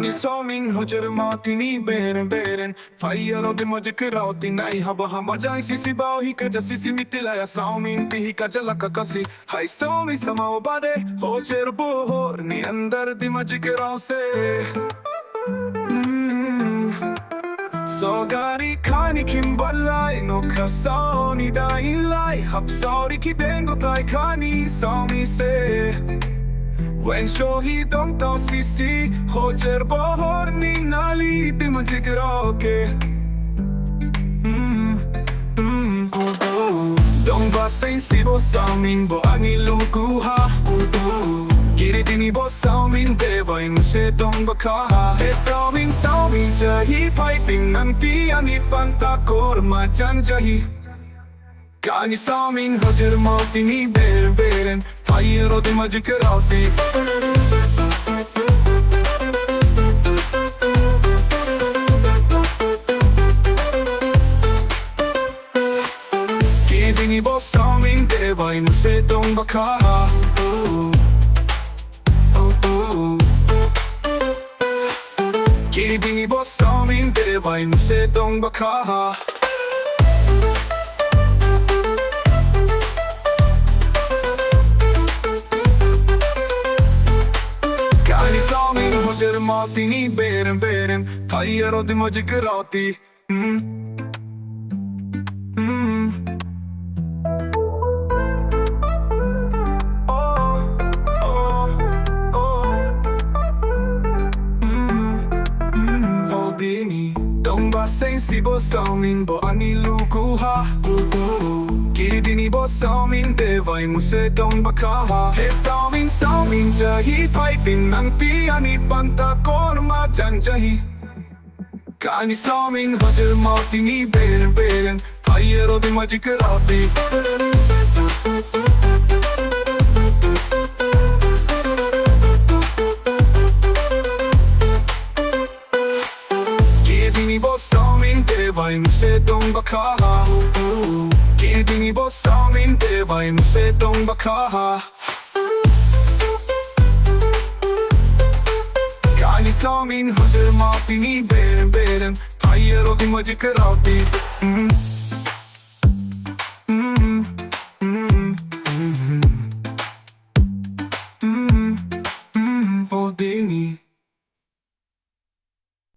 Khani Saomin Beren Phaiyarao dimajikraoti Naihabaha majangsisi baaohi kajasisi Mitilaya Saomin tihi kajalaka kasi Habsao samaobade hogjer bohor ni andar Dimajik raaose Saogari Khani khimbar nokhasaoni dain Habsao rikhi denggothai Khani Saomin se Wainshohi dongtao sisi hogjer bohor ni nali Dimajik raoke Dongbasay sibo Saomin bo ani luguha Giri dini bo Saomin devay mushe dongbakaha He Saomin jahi piping nanti ani panta korma janjahi Khani Saomin hogjer maoti ni Beren Phaiyarao dimajikraoti Dini bo Saomin devay mushe dongbakaha Giri dini bo Saomin devay mushe dongbakaha Khani Saomin hogjer maoti ni Beren Phaiyarao dimajikraoti Dongbasay sibo Saomin bo ani luguha Giri dini bo Saomin devay mushe dongbakaha He Saomin jahi piping nanti ani panta korma janjahi Khani Saomin hogjer maoti ni Beren Phaiyarao dimajikraoti Dini bo Saomin devay mushe dongbakaha Giri dini bo Saomin devay mushe dongbakaha Khani Saomin hogjer maoti ni Beren Phaiyarao dimajikraoti